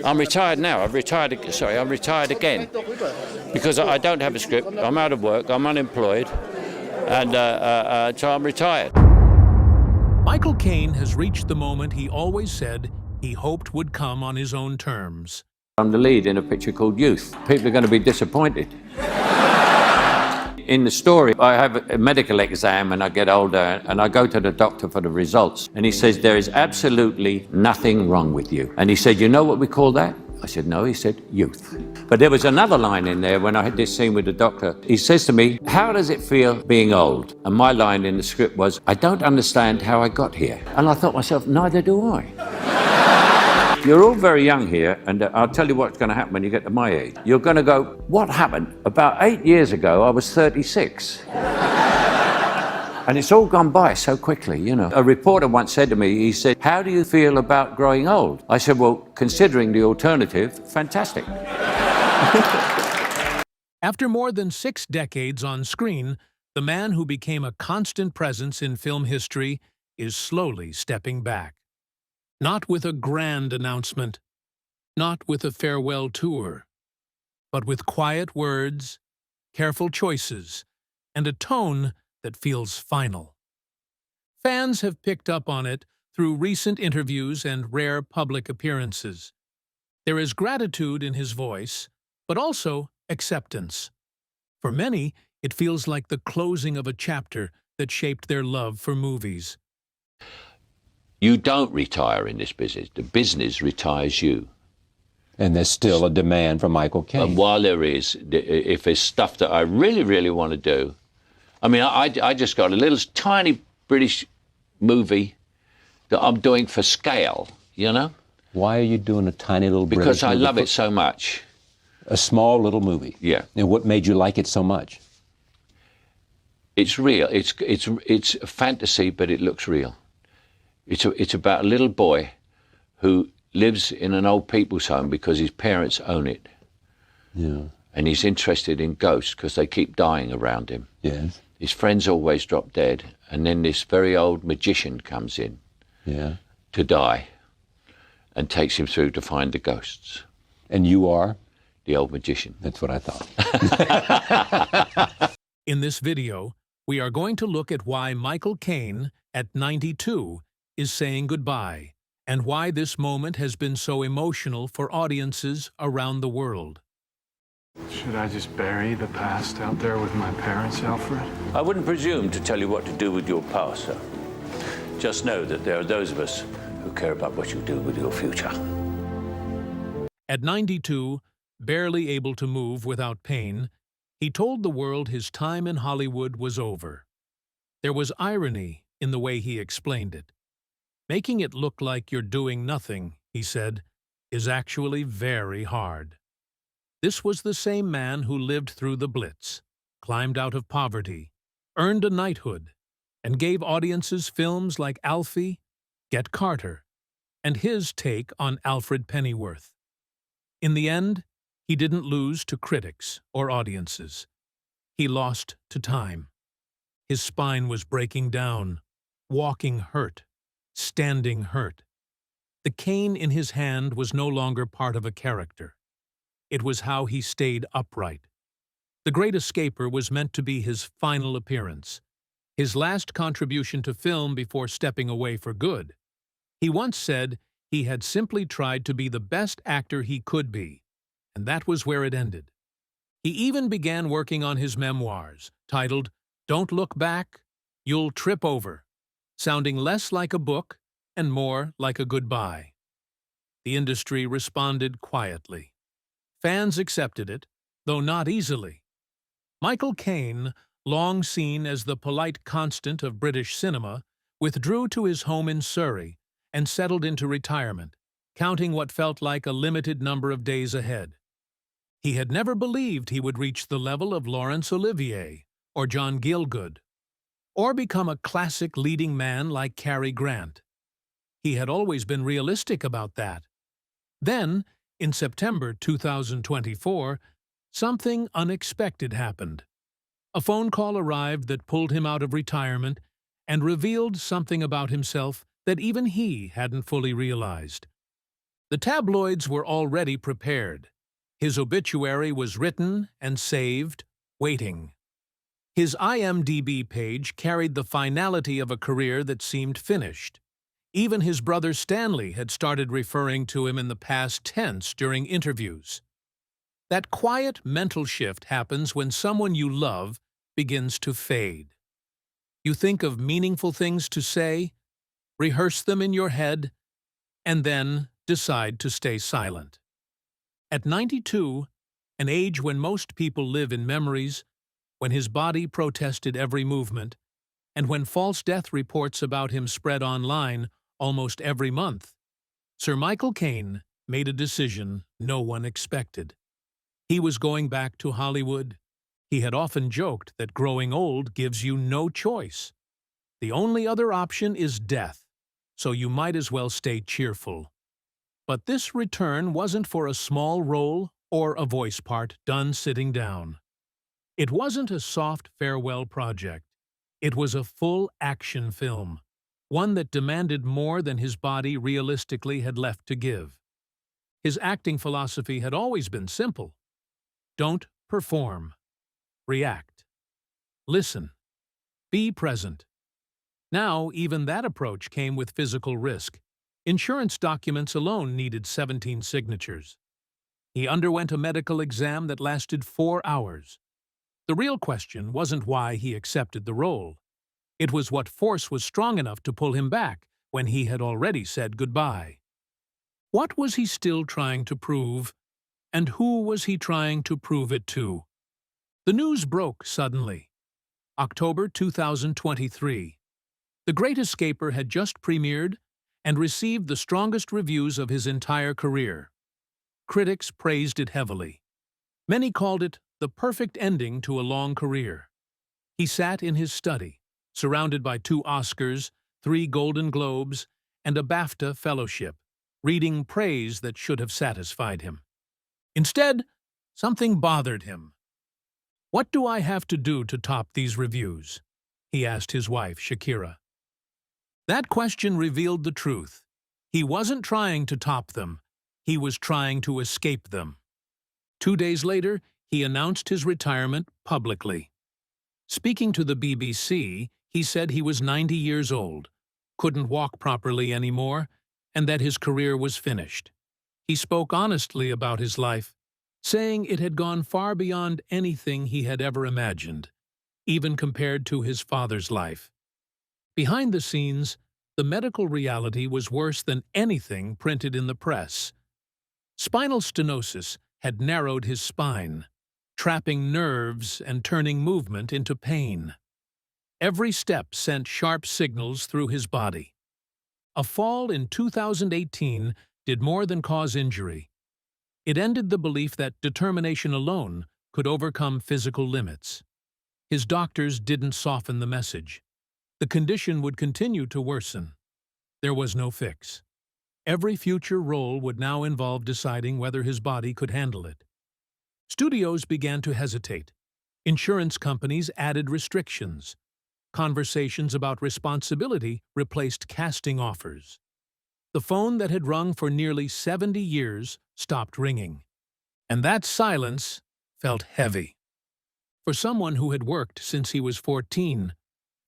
I'm retired now. I'm retired again. Because I don't have a script, I'm out of work, I'm unemployed, and so I'm retired. Michael Caine has reached the moment he always said he hoped would come on his own terms. I'm the lead in a picture called Youth. People are going to be disappointed. In the story, I have a medical exam and I get older and I go to the doctor for the results. And he says, there is absolutely nothing wrong with you. And he said, you know what we call that? I said, no. He said, youth. But there was another line in there when I had this scene with the doctor. He says to me, how does it feel being old? And my line in the script was, I don't understand how I got here. And I thought to myself, neither do I. You're all very young here, and I'll tell you what's going to happen when you get to my age. You're going to go, what happened? About 8 years ago, I was 36. And it's all gone by so quickly, you know. A reporter once said to me, he said, how do you feel about growing old? I said, well, considering the alternative, fantastic. After more than 6 decades on screen, the man who became a constant presence in film history is slowly stepping back. Not with a grand announcement, not with a farewell tour, but with quiet words, careful choices, and a tone that feels final. Fans have picked up on it through recent interviews and rare public appearances. There is gratitude in his voice, but also acceptance. For many, it feels like the closing of a chapter that shaped their love for movies. You don't retire in this business. The business retires you. And there's still a demand for Michael Caine. And while there is, if there's stuff that I really, really want to do, I mean, I just got a little tiny British movie that I'm doing for scale, you know? Why are you doing a tiny little British movie? Because I love it so much. A small little movie? Yeah. And what made you like it so much? It's real. It's a fantasy, but it looks real. It's about a little boy who lives in an old people's home because his parents own it. Yeah. And he's interested in ghosts because they keep dying around him. Yes. His friends always drop dead, and then this very old magician comes in to die and takes him through to find the ghosts. And you are? The old magician. That's what I thought. In this video, we are going to look at why Michael Caine, at 92, is saying goodbye, and why this moment has been so emotional for audiences around the world. Should I just bury the past out there with my parents, Alfred? I wouldn't presume to tell you what to do with your past, sir. Just know that there are those of us who care about what you do with your future. At 92, barely able to move without pain, he told the world his time in Hollywood was over. There was irony in the way he explained it. Making it look like you're doing nothing, he said, is actually very hard. This was the same man who lived through the Blitz, climbed out of poverty, earned a knighthood, and gave audiences films like Alfie, Get Carter, and his take on Alfred Pennyworth. In the end, he didn't lose to critics or audiences. He lost to time. His spine was breaking down, walking hurt, standing hurt. The cane in his hand was no longer part of a character. It was how he stayed upright. The Great Escaper was meant to be his final appearance, his last contribution to film before stepping away for good. He once said he had simply tried to be the best actor he could be, and that was where it ended. He even began working on his memoirs, titled Don't Look Back, You'll Trip Over, sounding less like a book and more like a goodbye. The industry responded quietly. Fans accepted it, though not easily. Michael Caine, long seen as the polite constant of British cinema, withdrew to his home in Surrey and settled into retirement, counting what felt like a limited number of days ahead. He had never believed he would reach the level of Laurence Olivier or John Gielgud, or become a classic leading man like Cary Grant. He had always been realistic about that. Then, in September 2024, something unexpected happened. A phone call arrived that pulled him out of retirement and revealed something about himself that even he hadn't fully realized. The tabloids were already prepared. His obituary was written and saved, waiting. His IMDb page carried the finality of a career that seemed finished. Even his brother Stanley had started referring to him in the past tense during interviews. That quiet mental shift happens when someone you love begins to fade. You think of meaningful things to say, rehearse them in your head, and then decide to stay silent. At 92, an age when most people live in memories, when his body protested every movement, and when false death reports about him spread online almost every month, Sir Michael Caine made a decision no one expected. He was going back to Hollywood. He had often joked that growing old gives you no choice. The only other option is death, so you might as well stay cheerful. But this return wasn't for a small role or a voice part done sitting down. It wasn't a soft farewell project. It was a full action film, one that demanded more than his body realistically had left to give. His acting philosophy had always been simple. Don't perform. React. Listen. Be present. Now, even that approach came with physical risk. Insurance documents alone needed 17 signatures. He underwent a medical exam that lasted 4 hours. The real question wasn't why he accepted the role. It was what force was strong enough to pull him back when he had already said goodbye. What was he still trying to prove, and who was he trying to prove it to? The news broke suddenly. October 2023. The Great Escaper had just premiered and received the strongest reviews of his entire career. Critics praised it heavily. Many called it the perfect ending to a long career. He sat in his study, surrounded by 2 Oscars, 3 Golden Globes, and a BAFTA fellowship, reading praise that should have satisfied him. Instead, something bothered him. "What do I have to do to top these reviews?" he asked his wife, Shakira. That question revealed the truth. He wasn't trying to top them. He was trying to escape them. 2 days later, he announced his retirement publicly. Speaking to the BBC, he said he was 90 years old, couldn't walk properly anymore, and that his career was finished. He spoke honestly about his life, saying it had gone far beyond anything he had ever imagined, even compared to his father's life. Behind the scenes, the medical reality was worse than anything printed in the press. Spinal stenosis had narrowed his spine, trapping nerves and turning movement into pain. Every step sent sharp signals through his body. A fall in 2018 did more than cause injury. It ended the belief that determination alone could overcome physical limits. His doctors didn't soften the message. The condition would continue to worsen. There was no fix. Every future role would now involve deciding whether his body could handle it. Studios began to hesitate. Insurance companies added restrictions. Conversations about responsibility replaced casting offers. The phone that had rung for nearly 70 years stopped ringing. And that silence felt heavy. For someone who had worked since he was 14,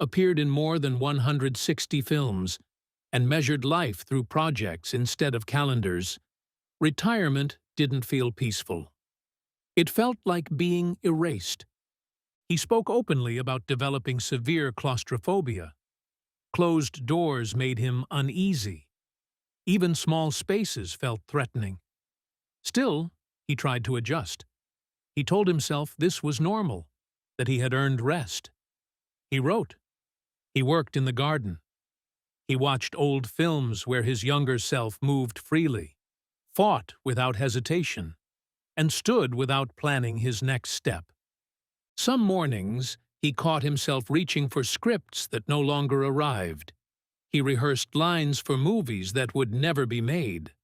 appeared in more than 160 films, and measured life through projects instead of calendars, retirement didn't feel peaceful. It felt like being erased. He spoke openly about developing severe claustrophobia. Closed doors made him uneasy. Even small spaces felt threatening. Still, he tried to adjust. He told himself this was normal, that he had earned rest. He wrote. He worked in the garden. He watched old films where his younger self moved freely, fought without hesitation, and stood without planning his next step. Some mornings, he caught himself reaching for scripts that no longer arrived. He rehearsed lines for movies that would never be made.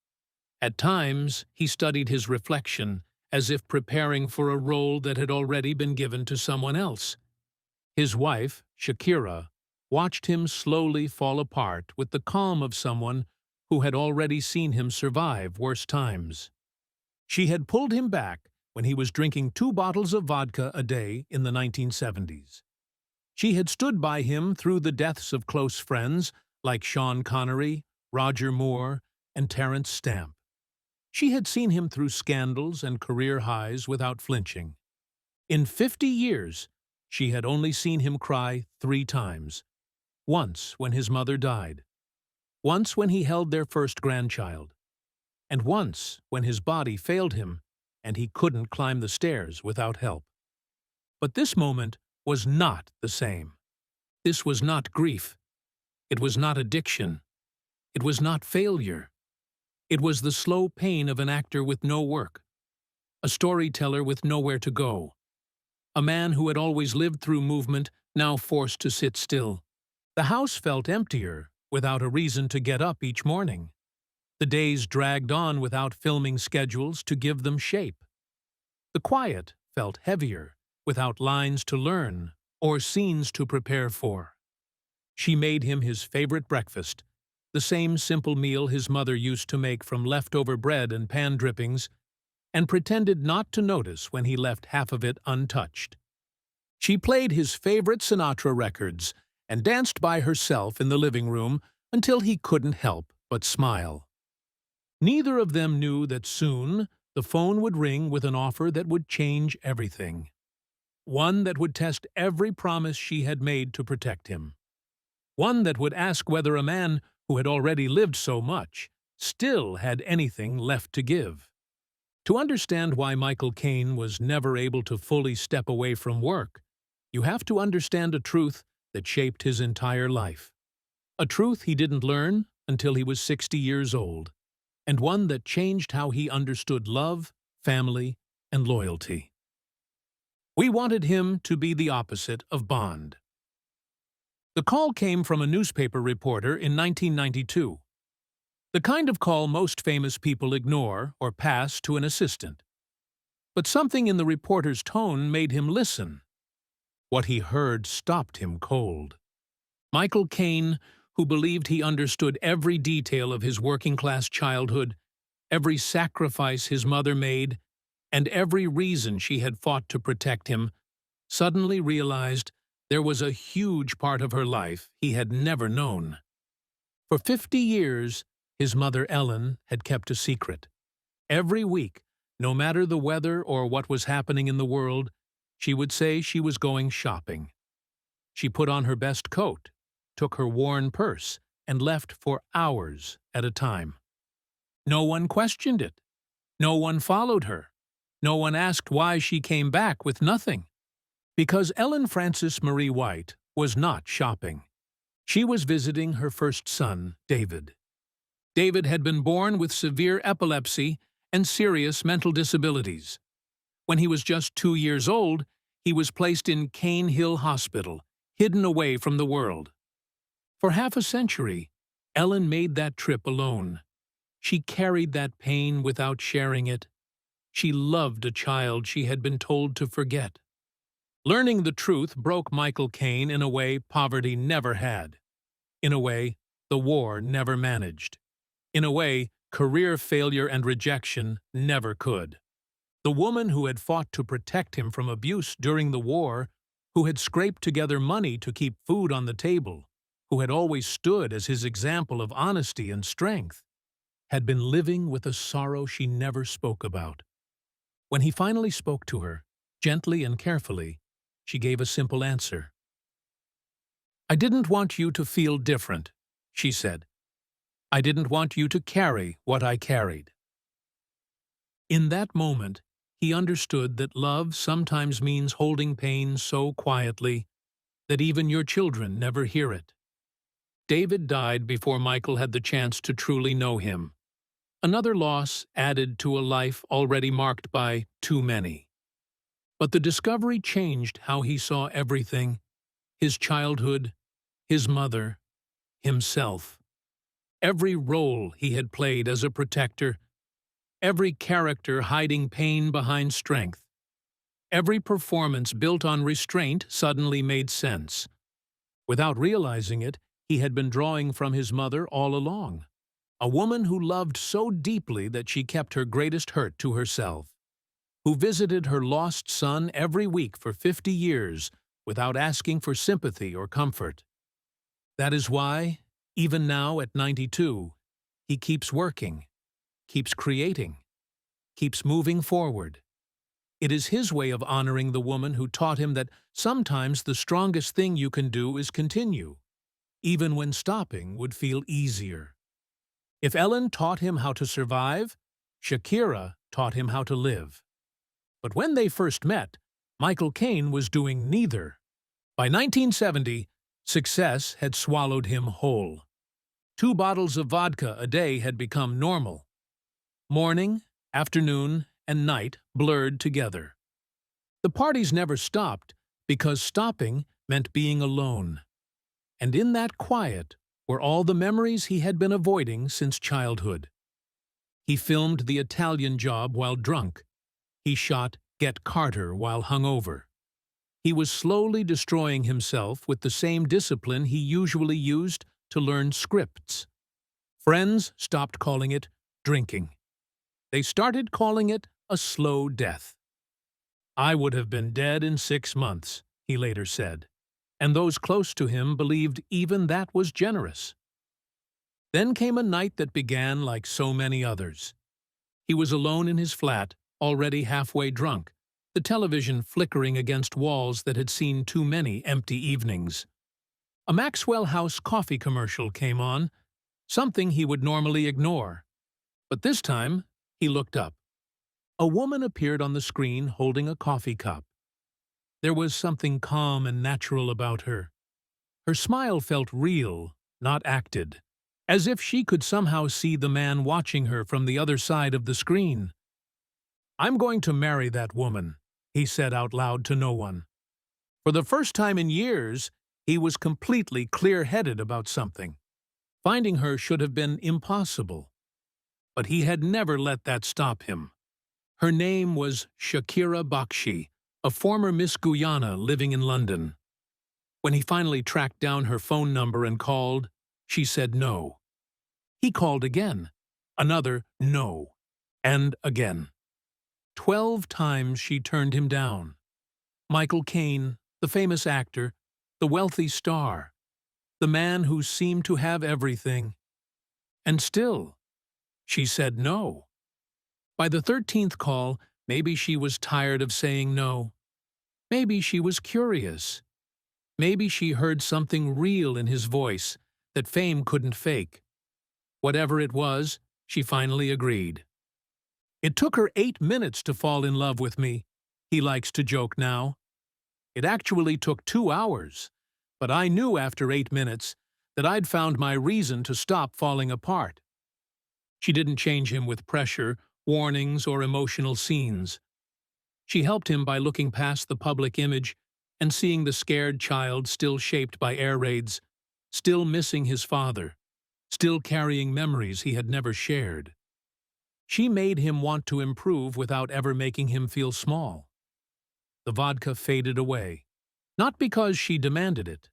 At times, he studied his reflection as if preparing for a role that had already been given to someone else. His wife, Shakira, watched him slowly fall apart with the calm of someone who had already seen him survive worse times. She had pulled him back when he was drinking 2 bottles of vodka a day in the 1970s. She had stood by him through the deaths of close friends like Sean Connery, Roger Moore, and Terence Stamp. She had seen him through scandals and career highs without flinching. In 50 years, she had only seen him cry 3 times. Once when his mother died, once when he held their first grandchild, and once when his body failed him and he couldn't climb the stairs without help. But this moment was not the same. This was not grief. It was not addiction. It was not failure. It was the slow pain of an actor with no work, a storyteller with nowhere to go, a man who had always lived through movement, now forced to sit still. The house felt emptier, without a reason to get up each morning. The days dragged on without filming schedules to give them shape. The quiet felt heavier, without lines to learn or scenes to prepare for. She made him his favorite breakfast, the same simple meal his mother used to make from leftover bread and pan drippings, and pretended not to notice when he left half of it untouched. She played his favorite Sinatra records and danced by herself in the living room until he couldn't help but smile. Neither of them knew that soon the phone would ring with an offer that would change everything. One that would test every promise she had made to protect him. One that would ask whether a man who had already lived so much still had anything left to give. To understand why Michael Caine was never able to fully step away from work, you have to understand a truth that shaped his entire life. A truth he didn't learn until he was 60 years old, and one that changed how he understood love, family, and loyalty. We wanted him to be the opposite of Bond. The call came from a newspaper reporter in 1992. The kind of call most famous people ignore or pass to an assistant. But something in the reporter's tone made him listen. What he heard stopped him cold. Michael Caine, who believed he understood every detail of his working-class childhood, every sacrifice his mother made, and every reason she had fought to protect him, suddenly realized there was a huge part of her life he had never known. For 50 years, his mother Ellen had kept a secret. Every week, no matter the weather or what was happening in the world, she would say she was going shopping. She put on her best coat, took her worn purse, and left for hours at a time. No one questioned it. No one followed her. No one asked why she came back with nothing. Because Ellen Frances Marie White was not shopping. She was visiting her first son, David. David had been born with severe epilepsy and serious mental disabilities. When he was just 2 years old, he was placed in Caine Hill Hospital, hidden away from the world. For half a century, Ellen made that trip alone. She carried that pain without sharing it. She loved a child she had been told to forget. Learning the truth broke Michael Caine in a way poverty never had. In a way, the war never managed. In a way, career failure and rejection never could. The woman who had fought to protect him from abuse during the war, who had scraped together money to keep food on the table, who had always stood as his example of honesty and strength, had been living with a sorrow she never spoke about. When he finally spoke to her, gently and carefully, she gave a simple answer. "I didn't want you to feel different," she said. "I didn't want you to carry what I carried." In that moment, he understood that love sometimes means holding pain so quietly that even your children never hear it. David died before Michael had the chance to truly know him. Another loss added to a life already marked by too many. But the discovery changed how he saw everything: his childhood, his mother, himself. Every role he had played as a protector, every character hiding pain behind strength, every performance built on restraint suddenly made sense. Without realizing it, he had been drawing from his mother all along. a woman who loved so deeply that she kept her greatest hurt to herself, who visited her lost son every week for 50 years without asking for sympathy or comfort. That is why, even now at 92, he keeps working, keeps creating, keeps moving forward. It is his way of honoring the woman who taught him that sometimes the strongest thing you can do is continue, even when stopping would feel easier. If Ellen taught him how to survive, Shakira taught him how to live. But when they first met, Michael Caine was doing neither. By 1970, success had swallowed him whole. 2 bottles of vodka a day had become normal. Morning, afternoon, and night blurred together. The parties never stopped because stopping meant being alone. And in that quiet were all the memories he had been avoiding since childhood. He filmed The Italian Job while drunk. He shot Get Carter while hungover. He was slowly destroying himself with the same discipline he usually used to learn scripts. Friends stopped calling it drinking. They started calling it a slow death. "I would have been dead in 6 months," he later said, and those close to him believed even that was generous. Then came a night that began like so many others. He was alone in his flat, already halfway drunk, the television flickering against walls that had seen too many empty evenings. A Maxwell House coffee commercial came on, something he would normally ignore. But this time, he looked up. A woman appeared on the screen holding a coffee cup. There was something calm and natural about her. Her smile felt real, not acted, as if she could somehow see the man watching her from the other side of the screen. "I'm going to marry that woman," he said out loud to no one. For the first time in years, he was completely clear-headed about something. Finding her should have been impossible. But he had never let that stop him. Her name was Shakira Bakshi, a former Miss Guyana living in London. When he finally tracked down her phone number and called, she said no. He called again, another no, and again. 12 times she turned him down. Michael Caine, the famous actor, the wealthy star, the man who seemed to have everything. And still, she said no. By the 13th call, maybe she was tired of saying no. Maybe she was curious. Maybe she heard something real in his voice that fame couldn't fake. Whatever it was, she finally agreed. "It took her 8 minutes to fall in love with me," he likes to joke now. "It actually took 2 hours, but I knew after 8 minutes that I'd found my reason to stop falling apart." She didn't change him with pressure, warnings, or emotional scenes. She helped him by looking past the public image and seeing the scared child still shaped by air raids, still missing his father, still carrying memories he had never shared. She made him want to improve without ever making him feel small. The vodka faded away, not because she demanded it,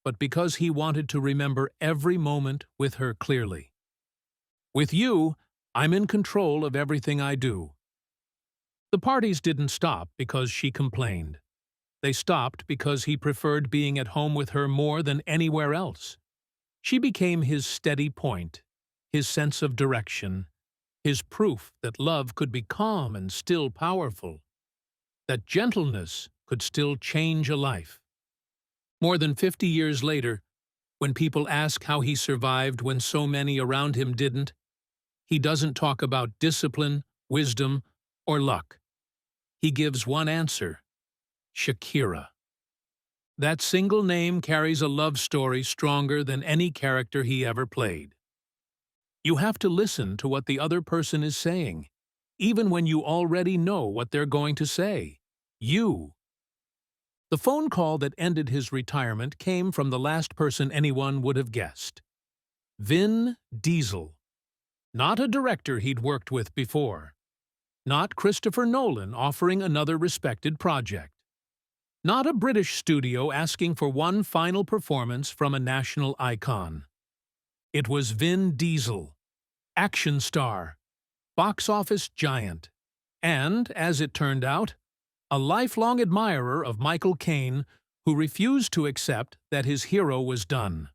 but because he wanted to remember every moment with her clearly. "With you, I'm in control of everything I do." The parties didn't stop because she complained. They stopped because he preferred being at home with her more than anywhere else. She became his steady point, his sense of direction, his proof that love could be calm and still powerful, that gentleness could still change a life. More than 50 years later, when people ask how he survived when so many around him didn't, he doesn't talk about discipline, wisdom, or luck. He gives one answer: Shakira. That single name carries a love story stronger than any character he ever played. You have to listen to what the other person is saying, even when you already know what they're going to say. You. The phone call that ended his retirement came from the last person anyone would have guessed. Vin Diesel. Not a director he'd worked with before. Not Christopher Nolan offering another respected project. Not a British studio asking for one final performance from a national icon. It was Vin Diesel, action star, box office giant, and, as it turned out, a lifelong admirer of Michael Caine who refused to accept that his hero was done.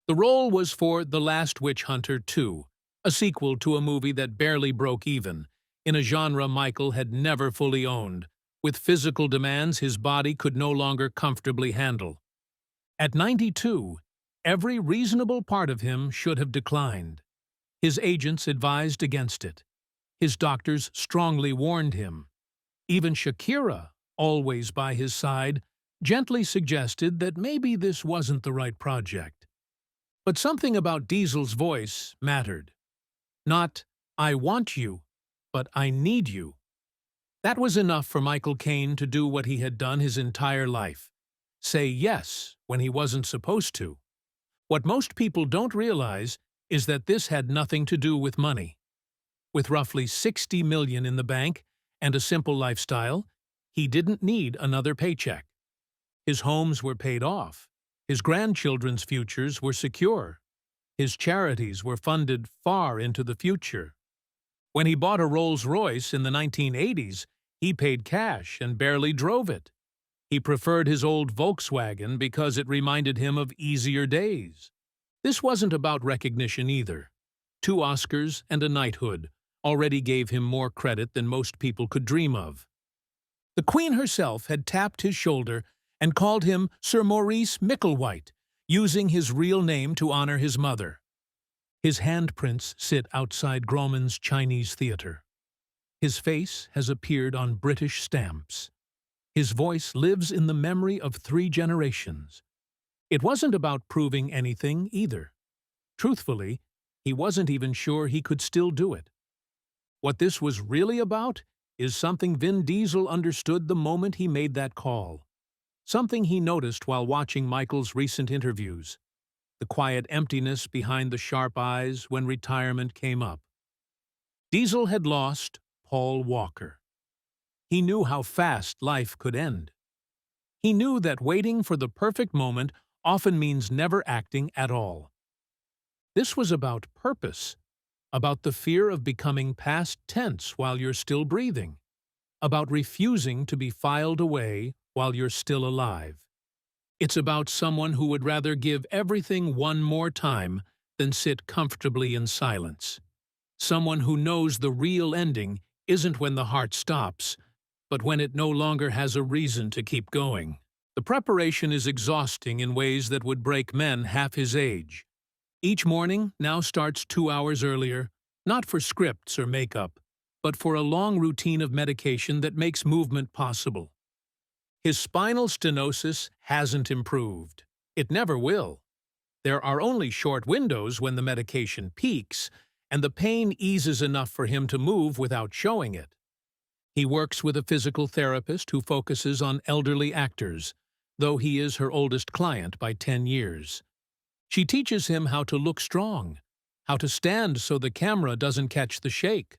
The role was for The Last Witch Hunter 2, a sequel to a movie that barely broke even, in a genre Michael had never fully owned, with physical demands his body could no longer comfortably handle. At 92, every reasonable part of him should have declined. His agents advised against it. His doctors strongly warned him. Even Shakira, always by his side, gently suggested that maybe this wasn't the right project. But something about Diesel's voice mattered. Not, "I want you," but "I need you." That was enough for Michael Caine to do what he had done his entire life. Say yes when he wasn't supposed to. What most people don't realize is that this had nothing to do with money. With roughly $60 million in the bank and a simple lifestyle, he didn't need another paycheck. His homes were paid off. His grandchildren's futures were secure. His charities were funded far into the future. When he bought a Rolls-Royce in the 1980s, he paid cash and barely drove it. He preferred his old Volkswagen because it reminded him of easier days. This wasn't about recognition either. 2 Oscars and a knighthood already gave him more credit than most people could dream of. The Queen herself had tapped his shoulder and called him Sir Maurice Micklewhite, using his real name to honor his mother. His handprints sit outside Grauman's Chinese Theatre. His face has appeared on British stamps. His voice lives in the memory of 3 generations. It wasn't about proving anything either. Truthfully, he wasn't even sure he could still do it. What this was really about is something Vin Diesel understood the moment he made that call. Something he noticed while watching Michael's recent interviews. The quiet emptiness behind the sharp eyes when retirement came up. Diesel had lost Paul Walker. He knew how fast life could end. He knew that waiting for the perfect moment often means never acting at all. This was about purpose, about the fear of becoming past tense while you're still breathing, about refusing to be filed away while you're still alive. It's about someone who would rather give everything one more time than sit comfortably in silence. Someone who knows the real ending isn't when the heart stops, but when it no longer has a reason to keep going. The preparation is exhausting in ways that would break men half his age. Each morning now starts 2 hours earlier, not for scripts or makeup, but for a long routine of medication that makes movement possible. His spinal stenosis hasn't improved. It never will. There are only short windows when the medication peaks, and the pain eases enough for him to move without showing it. He works with a physical therapist who focuses on elderly actors, though he is her oldest client by 10 years. She teaches him how to look strong, how to stand so the camera doesn't catch the shake,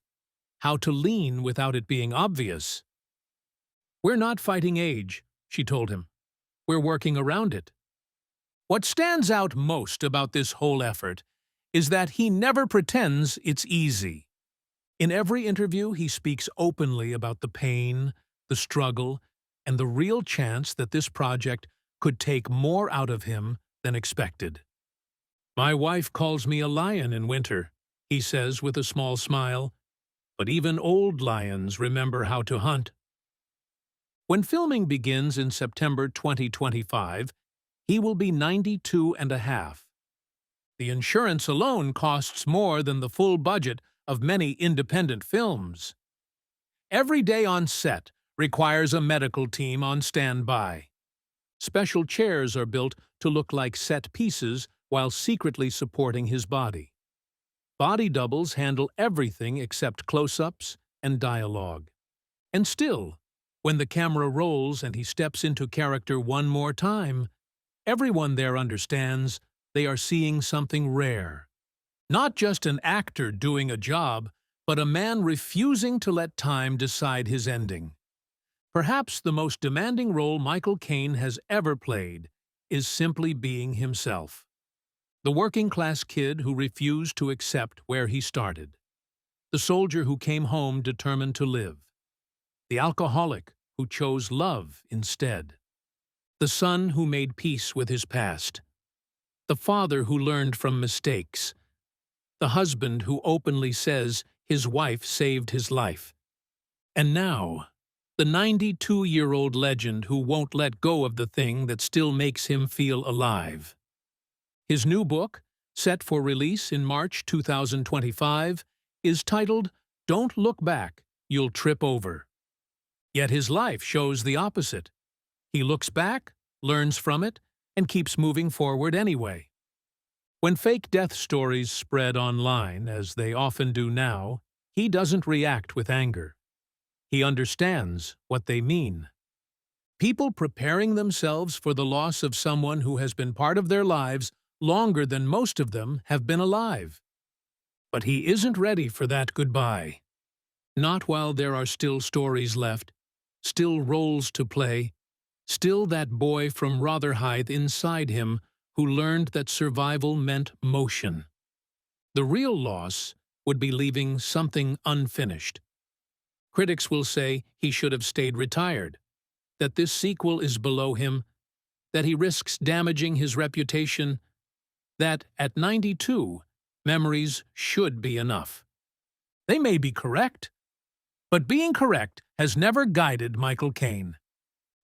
how to lean without it being obvious. "We're not fighting age," she told him. "We're working around it." What stands out most about this whole effort is that he never pretends it's easy. In every interview, he speaks openly about the pain, the struggle, and the real chance that this project could take more out of him than expected. "My wife calls me a lion in winter," he says with a small smile, "but even old lions remember how to hunt." When filming begins in September 2025, he will be 92 and a half. The insurance alone costs more than the full budget of many independent films. Every day on set requires a medical team on standby. Special chairs are built to look like set pieces while secretly supporting his body. Body doubles handle everything except close-ups and dialogue. And still, when the camera rolls and he steps into character one more time, everyone there understands they are seeing something rare. Not just an actor doing a job, but a man refusing to let time decide his ending. Perhaps the most demanding role Michael Caine has ever played is simply being himself. The working-class kid who refused to accept where he started. The soldier who came home determined to live. The alcoholic who chose love instead. The son who made peace with his past. The father who learned from mistakes. The husband who openly says his wife saved his life. And now, the 92-year-old legend who won't let go of the thing that still makes him feel alive. His new book, set for release in March 2025, is titled "Don't Look Back, You'll Trip Over." Yet his life shows the opposite. He looks back, learns from it, and keeps moving forward anyway. When fake death stories spread online, as they often do now, he doesn't react with anger. He understands what they mean. People preparing themselves for the loss of someone who has been part of their lives longer than most of them have been alive. But he isn't ready for that goodbye. Not while there are still stories left, still roles to play, still that boy from Rotherhithe inside him who learned that survival meant motion. The real loss would be leaving something unfinished. Critics will say he should have stayed retired, that this sequel is below him, that he risks damaging his reputation, that at 92, memories should be enough. They may be correct, but being correct has never guided Michael Caine.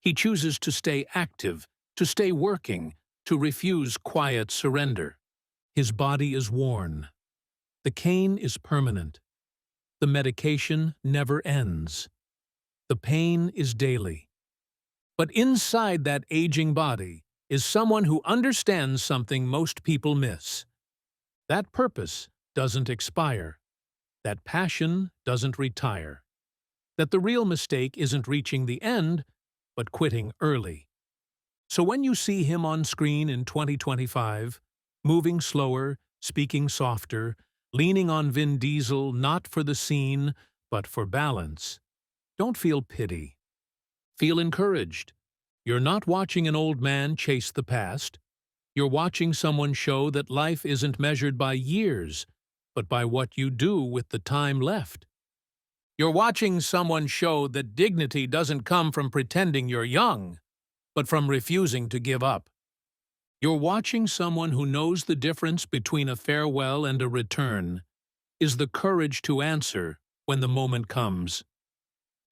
He chooses to stay active, to stay working, to refuse quiet surrender. His body is worn. The cane is permanent. The medication never ends. The pain is daily. But inside that aging body is someone who understands something most people miss. That purpose doesn't expire. That passion doesn't retire. That the real mistake isn't reaching the end, but quitting early. So when you see him on screen in 2025, moving slower, speaking softer, leaning on Vin Diesel not for the scene, but for balance, don't feel pity. Feel encouraged. You're not watching an old man chase the past. You're watching someone show that life isn't measured by years, but by what you do with the time left. You're watching someone show that dignity doesn't come from pretending you're young, but from refusing to give up. You're watching someone who knows the difference between a farewell and a return, is the courage to answer when the moment comes.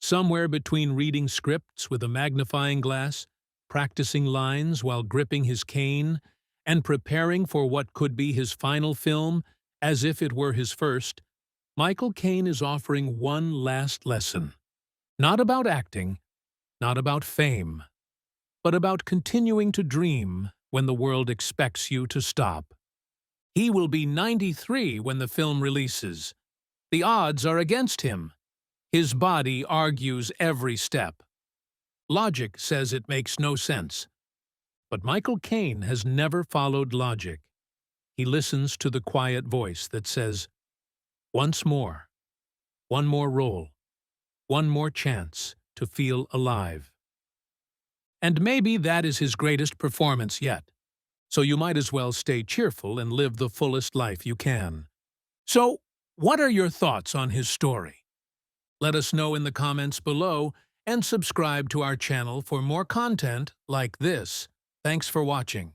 Somewhere between reading scripts with a magnifying glass, practicing lines while gripping his cane, and preparing for what could be his final film as if it were his first, Michael Caine is offering one last lesson. Not about acting, not about fame, but about continuing to dream when the world expects you to stop. He will be 93 when the film releases. The odds are against him. His body argues every step. Logic says it makes no sense. But Michael Caine has never followed logic. He listens to the quiet voice that says, once more, one more role, one more chance to feel alive. And maybe that is his greatest performance yet. So you might as well stay cheerful and live the fullest life you can. So, what are your thoughts on his story? Let us know in the comments below and subscribe to our channel for more content like this. Thanks for watching.